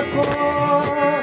नको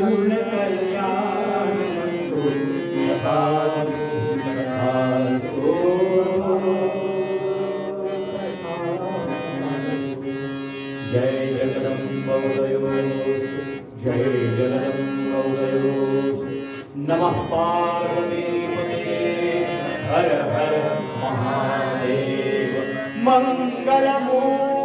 पूर्ण कल्याण नमः पार्वतीपते हर हर महादेव मंगलमूर्ति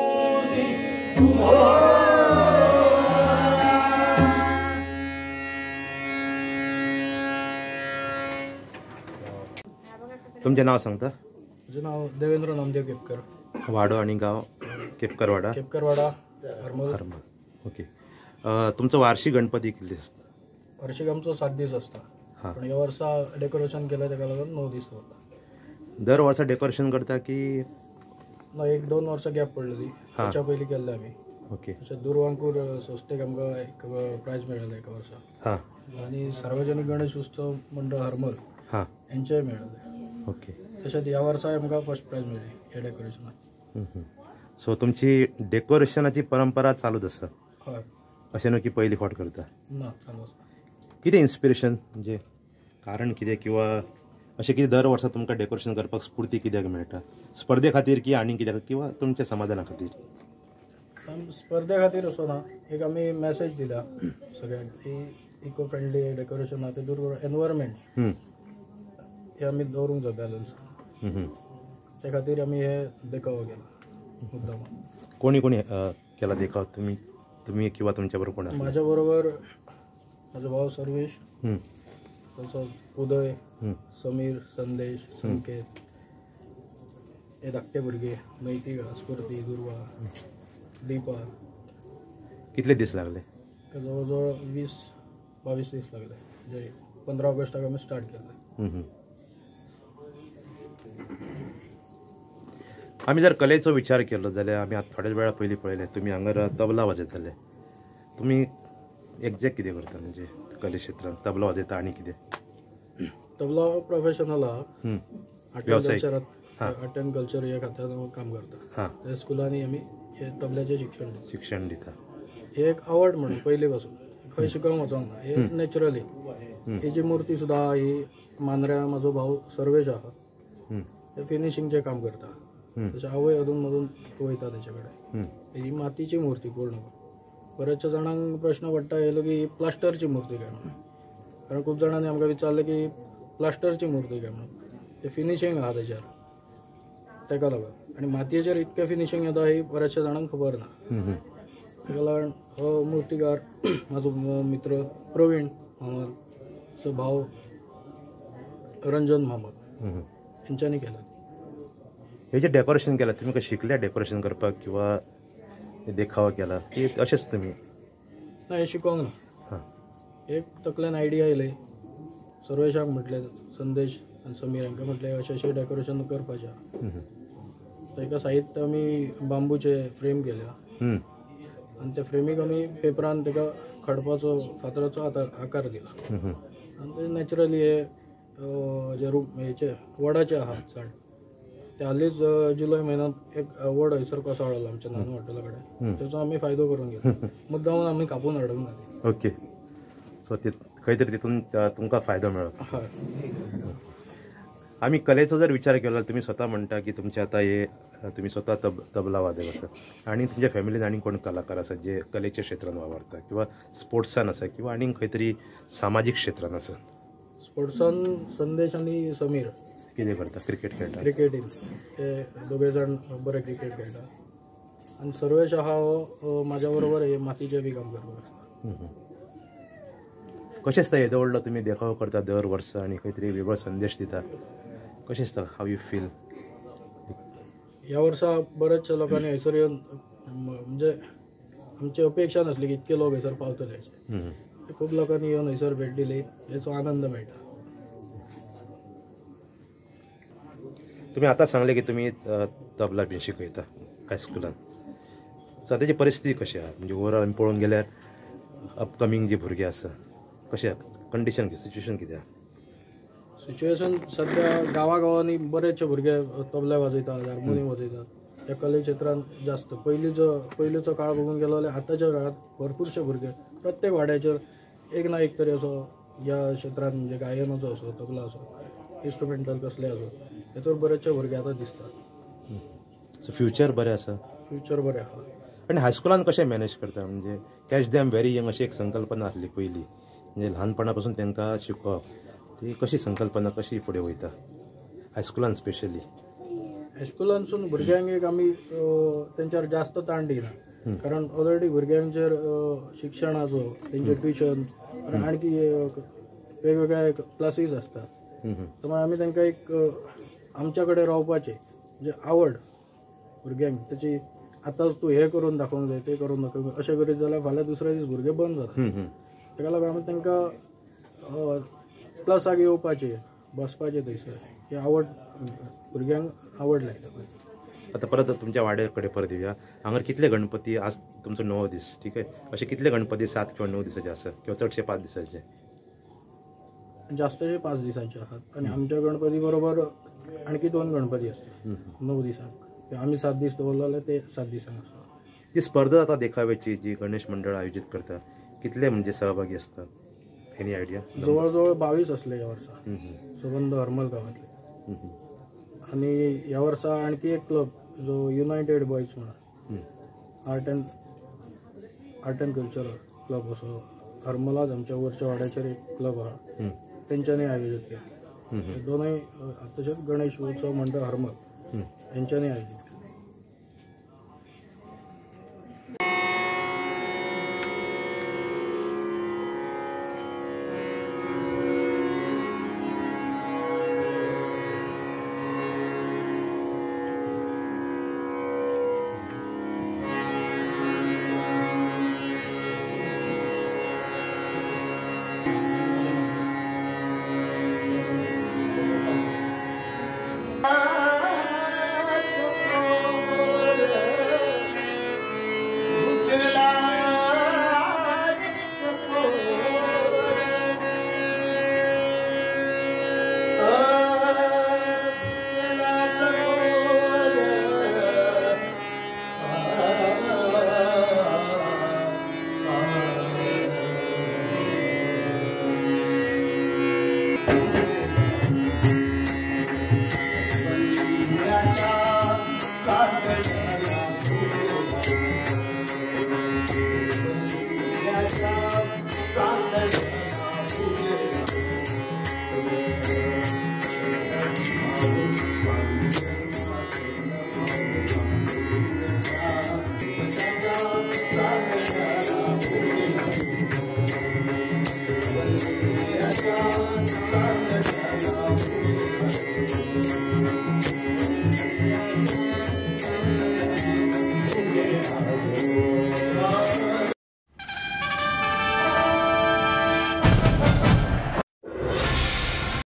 तुमचे नाव सांगता? माझे नाव देवेंद्र नामदेव केपकर. वाडो आणि गाव केपकरवाडा. केपकरवाडा हरमल. ओके. तुमचं वार्षिक गणपती किती असतं? वार्षिक आमचं 7 दीस असता. पण या वर्षा डेकोरेशन केलं त्याका लागून 9 दीस होता. दर वर्षा डेकोरेशन करता की ना 1-2 वर्ष गॅप पडलेली. त्याच्या पहिले केलं आम्ही. ओके. तशें दुर्वांकूर संस्थेक आमकां एक प्रायज मेळ्ळें एका वर्सा. आणि सार्वजनिक गणेश उत्सव मंडळ हरमल यांचेय मेळ्ळें. ओके. तशेंच ह्या वर्सा आमकां फर्स्ट प्रायज मेळ्ळी ह्या डेकोरेशनाक. सो तुमची डेकोरेशनाची परंपरा चालूच आसा? हय. अशें न्हू की पयली फावट करता? ना चालू आसा. कितें इन्स्पिरेशन म्हणजे कारण कितें किंवा अशें कितें दर वर्सा तुमकां डेकोरेशन करपाक स्फूर्ती कित्याक मेळटा? स्पर्धे खातीर की आनी कित्याक किंवा तुमच्या समाधाना खातीर? स्पर्धे खातीर असो ना, एक आमी मॅसेज दिला सगळ्यांक की इको फ्रेंडली डेकोरेशन आहा तेतूर एनवायरमेंट हे आमी दवरूंक जाय बॅलन्स. त्या खातीर आमी हे देखावो केला मुद्दाम. कोणी कोणी केला देखाव? तुम्ही किंवा तुमच्या बरोबर कोण? माझ्या बरोबर माझा भाऊ सर्वेश, तसोच उदय, समीर, संदेश, संकेत, हे धाकटे भुरगे, नैतिका, स्फूर्ती, दुर्वा, दीपा. कितले दीस लागले? जवळजवळ 20-22 दीस लागले. म्हणजे 15 ऑगस्टाक आमी स्टार्ट केलं. आमी जर कलेचो विचार केलो जाल्यार आमी आतां थोड्या वेळा पयलीं पळयलें तुमी हांगा तबला वाजयताले. तुमी एक्झॅक्ट कितें करता म्हणजे कले क्षेत्रांत? तबला वाजयता आनी कितें? तबला प्रोफेशनल आहा. वेवसायीक आर्ट एंड कल्चर ह्या खात्यांत काम करता. त्या स्कुलांनी आमी हे तबल्याचें शिक्षण दिता. हे एक आवड म्हणून पयली पासून खंय शिकूंक वचोंक ना. हे नॅचरली. ही जी मूर्ती सुद्दां आहा ही मांद्र्या म्हजो भाऊ सर्वेश आहा. ते फिनिशिंगचें काम करता. त्याची आवय अधून मधून वयता तेचे कडेन. ही मातीची मूर्ती पूर्ण. बऱ्याचशा जाणांक प्रश्न पडटा येयलो की प्लास्टरची मूर्ती काय म्हणून. कारण खूब जाणांनी आमकां विचारलें की प्लास्टरची मूर्ती काय म्हणून. ते फिनिशिंग आहा तेचेर तेका लागून. आनी मातयेचेर इतकें फिनिशिंग येता ही बऱ्याचशा जाणांक खबर ना. तेका लागून हो मुर्तीकार म्हाजो मित्र प्रवीण महमद, तो भाव रंजन महमद हेंच्यांनी केला. हे जे डेकोरेशन केलां तुमी कशें शिकल्या डेकोरेशन करपाक किंवा देखावा केला की अशेंच तुमी? ना हे शिकोंक ना. एक तकल्यान आयडिया येयली. सर्वेशाक म्हटलें, संदेश आनी समीर हांकां म्हटलें अशें डेकोरेशन करपाचें. एका साहित्य आमी बांबूचे फ्रेम केल्या. आनी त्या फ्रेमीक आमी पेपरान तेका खडपाचो फातराचो आकार दिला. आनी ते नॅचरली हे जे हेचे वडाचे आहा झाड. ते हालींच जुलय म्हयन्यांत एक वड हयसर कोसळ्ळो आमच्या नानू हॉटेला कडेन. तेचो आमी फायदो करून घेतलो. मुद्दामून आमी कापून हाडूंक ना. ओके. सो खंय तरी तितून तुमकां फायदो मेळ्ळो. हय. आमी कलेचो जर विचार केलो जाल्यार तुमी स्वता म्हणटा की तुमचे आतां हे तुमी स्वता तबला वादक आसा आनी तुमच्या फॅमिलीन आनी कोण कलाकार आसा जे कलेच्या क्षेत्रांत वावरता किंवा स्पोर्ट्सान आसा किंवा आनी खंय तरी सामाजीक क्षेत्रांत आसा? स्पोर्ट्सान संदेश आनी समीर कितें करता? क्रिकेट खेळटा. क्रिकेटीन ते दोगूय जाण बरे क्रिकेट खेळटा. आनी सर्वेश आहा हो म्हाज्या बरोबर हे मातीचें बी काम करता. कशें दिसता येदो व्हडलो तुमी देखावो करता दर वर्सा आनी खंय तरी वेगळो संदेश दिता? कशें दिसता? How you feel? ह्या वर्सा बऱ्याचशा लोकांनी हयसर येवन म्हणजे आमची अपेक्षा नासली की इतके लोक हयसर पावतले. खूब लोकांनी येवन हयसर भेट दिली. हेचो आनंद मेळटा. तुमी आतां सांगले की तुमी तबला बी शिकयता कांय स्कुलान. सद्याची परिस्थिती कशी आहा? म्हणजे ओवरऑल पळोवन गेल्यार अपकमींग जे भुरगे आसा कशें कंडिशन सिच्युएशन कितें आहा? सिच्युएशन सध्या गांवांनी बरेचशे भुरगे तबला वाजयतात, हार्मोनियम वाजयतात. ह्या कले क्षेत्रांत जास्त पयलींचो काळ बघून गेलो जाल्यार आतांच्या काळात भरपूरशे भुरगे प्रत्येक वाड्याचेर एक ना एक तरी असो ह्या क्षेत्रांत म्हणजे गायनाचो असो, तबला असो, इन्स्ट्रुमेंटल कसले असो हेतूर बरेचशे भुरगे आतां दिसतात. सो फ्युचर बरें आसा? फ्युचर बरें आहा. आनी हायस्कुलान कशें मॅनेज करता? म्हणजे कॅच दॅम व्हेरी यंग अशी एक संकल्पना आसली पयलीं, म्हणजे ल्हानपणा पासून तांकां शिकोवप. ती कशी संकल्पना कशी फुडें वयता हायस्कुलान स्पेशली? हायस्कुलानसून भुरग्यांक एक आमी तेंच्यावर जास्त ताण दिना, कारण ऑलरेडी भुरग्यांचेर शिक्षणाचो तेंचे ट्युशन आणखी वेगवेगळे क्लासीस असतात. त्यामुळे आमी तांकां एक आमच्या कडेन रावपाचें जे आवड भुरग्यांक त्याची आतांच तूं हे करून दाखोवंक जाय ते करून दाखोवंक जाय अशें करीत जाल्यार फाल्यां दुसऱ्या दीस भुरगे बंद जातात. ताका लागून आमी तांकां प्लसाक येवपाचें बसपाचें थंयसर ही आवड भुरग्यांक आवड लायता. आता परत तुमच्या वाड्या कडेन परत येवया. हांगर कितले गणपती? आज तुमचो 9 दीस, ठीक आहे. असे कितले गणपती 7 किंवा 9 दिसाचे आसात किंवा चडशे 5 दिसाचे? जास्तशे 5 दिसांचे आहात आणि आमच्या गणपती बरोबर आणखी 2 गणपती असतात 9 दिसांक. आमी 7 दीस दवरलेले ते 7 दिसांक आसतात. जी स्पर्धा आता देखाव्याची जी गणेश मंडळ आयोजित करता कितले म्हणजे सहभागी असतात? Any idea? जवळजवळ 22 असले ह्या वर्सा सबंद हरमल गावातले. आणि ह्या वर्सा आणखी एक क्लब जो युनायटेड बॉयज म्हणून आर्ट अँड कल्चरल क्लब असो हरमलाच आमच्या वरच्या वाड्याचेर एक क्लब आहा तेंच्यांनी आयोजीत केला. दोनूय तशेंच गणेश उत्सव मंडळ हरमल यांच्यानी आयोजीत केला.